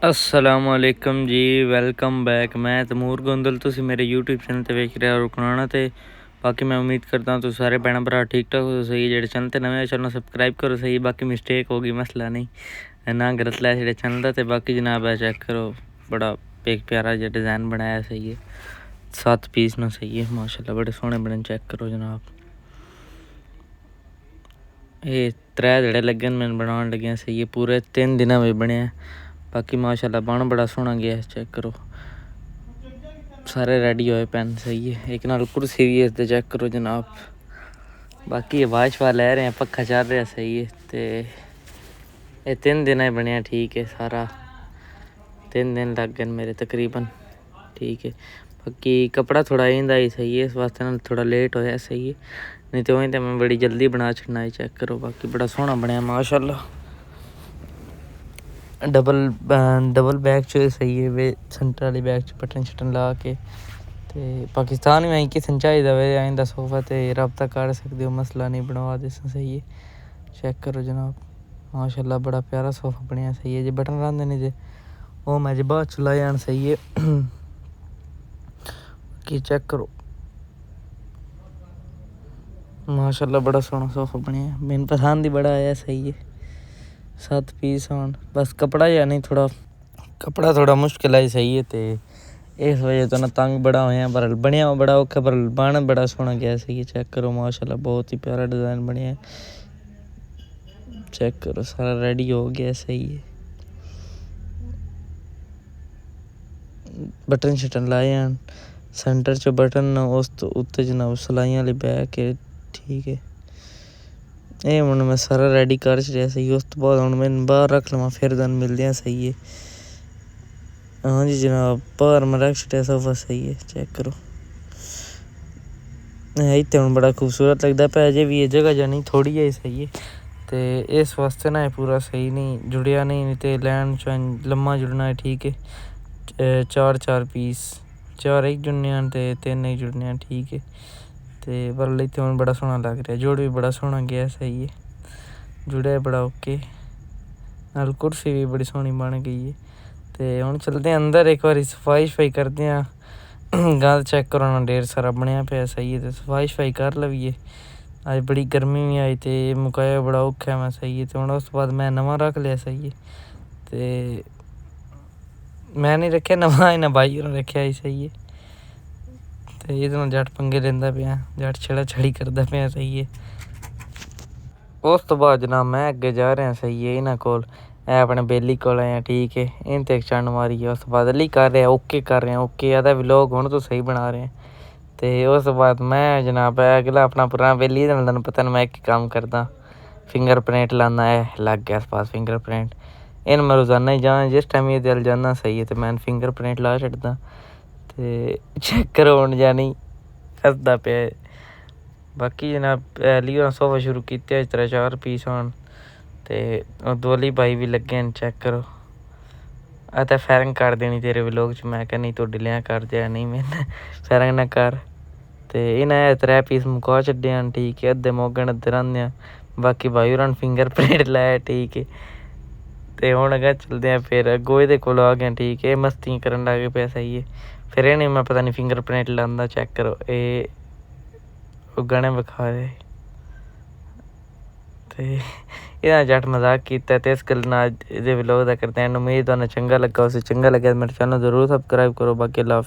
असलामुअलैकुम जी, welcome back. मैं तैमूर गोंदल, तुसी मेरे यूट्यूब चैनल ते वेख रहे हो रुकनाना। ते बाकी मैं उम्मीद करता हूँ तुम सारे भैन भरा ठीक ठाक हो सही। जेह्ड़े चैनल ते नवे चैनल सब्सक्राइब करो सही। बाकी मिस्टेक होगी, मसला नहीं ना गलत लै जेह्ड़े चैनल दा। ते बाकी जनाब है चेक करो, बड़ा एक प्यारा जेहा डिज़ाइन बनाया सही है। 7 पीस ना सही है माशाल्लाह, बड़े सोहने बने। चेक करो जनाब, ये 3 जेह्ड़े लगे मैंने बनाने लगे सही है। पूरे 3 दिन में बने। बाकी माशाल्लाह बन बड़ा सोहना गया। चेक करो, सारे रेडी होए पैन सही है। एक नाल कुर्सी भी है, चेक करो जनाब। बाकी आवाज शवा लै रहे हैं, पक्खा चल रहा सही है। तो ये 3 दिन बनया ठीक है। सारा 3 दिन लग गए मेरे तकरीबन, ठीक है। बाकी कपड़ा थोड़ा इंदा ही सही है, इस वास्ते नाल थोड़ा लेट होया सही है, नहीं तो वहीं तो मैं बड़ी जल्दी बना छड़ना है। चेक करो, बाकी बड़ा सोहना बनया माशाल्लाह। डबल बैग च सही है वे, सेंटर वाली बैग च बटन शटन ला के। ते पाकिस्तान में किसन चाहिए वे आइंदा सोफा ते रब्ता कर सकते हो, मसला नहीं, बनवा दे सही है। चेक करो जनाब माशाल्लाह, बड़ा प्यारा सोफा बनया सही है। जे बटन लांदे नहीं जे वो मैं जे बाद च लाए सही है। कि चेक करो माशाल्लाह, बड़ा सोहना सोफा बनया, मैनू पसंद ही बड़ा आया सही है। 7 पीस आन, बस कपड़ा या नहीं, थोड़ा कपड़ा थोड़ा मुश्किल है सही है। तो इस वजह तो ना तंग बड़ा होया, पर बनया बड़ा औखा, पर बन बड़ा सोहना गया सही है। चेक करो माशाल्लाह, बहुत ही प्यारा डिज़ाइन बनया। चेक करो, सारा रेडी हो गया सही है। बटन शटन लाए हैं सेंटर च बटन, उस तो उत्ते जनाब सलाइयां वाली बैक है, ठीक है। ये हूँ मैं सारा रेडी कर छड़िया सही। उस तो बाद हूँ मैं बाहर रख लवां, फिर दिन मिलते हैं सही है। हाँ जी जनाब, बाहर मैं रख छड़िया सोफा सही है। चेक करो, इतने हूँ बड़ा खूबसूरत लगता पे। अजे भी ये जगह जानी थोड़ी है सही है। तो इस वास्ते ना पूरा सही नहीं जुड़िया, नहीं तो लैन च लम्मा जुड़ना है, ठीक है। 4 पीस, 4 एक जुड़ने तो 3 एक जुड़ने, ठीक है। तो पर इतने हूँ बड़ा सोहना लग रहा, जुड़ भी बड़ा सोहना गया सही है। जुड़े बड़ा ओके, नाल कुर्सी भी बड़ी सोहनी बन गई है। तो हूँ चलते हैं अंदर, एक बार सफाई करते हैं। गंद चेक करो ना, ढेर सारा बनया पे सही है। तो सफाई कर लवीए, अज बड़ी गर्मी भी आई तो मुकाया बड़ा औखा मैं सही है। तो हूँ उस बाद मैं नवा रख लिया सही है। तो मैं नहीं रखा नवा, इन्हें भाई होरें रखा ही सही है। तो ये जट पंगे लेंदा पिया, जट छड़ा छड़ी करदा पिया सही है। उस तो बाद जनाब मैं अगे जा रहा सही है। इन्होंने कोल अपने बेली को आया, ठीक है। इन ते एक चंड मारी है, उस बाद अली कर रहे ओके कर रहे हैं, ओके आदा व्लॉग हुण तो सही बना रहे हैं। तो उस बाद मैं जनाब अगला अपना पुराना बेली तेन पता मैं एक काम करदा, फिंगर प्रिंट लाना है। लग गया पास फिंगर प्रिंट, इन मैं रोज़ाना ही जाना, जिस टाइम ये दिल जाना सही है। तो मैं फिंगर प्रिंट ला छड्डदा। तो चेक करो हूँ जानी हसदा पे। बाकी जनाब लियो सोफा शुरू किया 3-4 पीस आन, तो दोली भाई भी लगे हैं। चेक करो, तो फायरिंग कर देनी तेरे व्लॉग च। मैं नहीं तो डिलिया कर दिया, नहीं मैंने फायरिंग ना कर। तो इन्हें 3 पीस मुका छड्डे हैं, ठीक है। अद्धे मोगन अद्धे रहांदे, बाकी भाई होरां फिंगर प्रिंट लाया, ठीक है। तो हूँ अगर चलते हैं फिर गोए दे कोल आ गए, ठीक है। मस्ती करन लग पे सही है। फिर इन्हें मैं पता नहीं फिंगर प्रिंट लांदा। चेक करो, ये गणे विखा रहे। तो इन्हें जट मजाक किया, तो इस गल व्लॉग का करते हैं। उम्मीद तुहानू चंगा लगा, उसे चंगा लगे मेरे चैनल जरूर सब्सक्राइब करो। बाकी अल्लाह।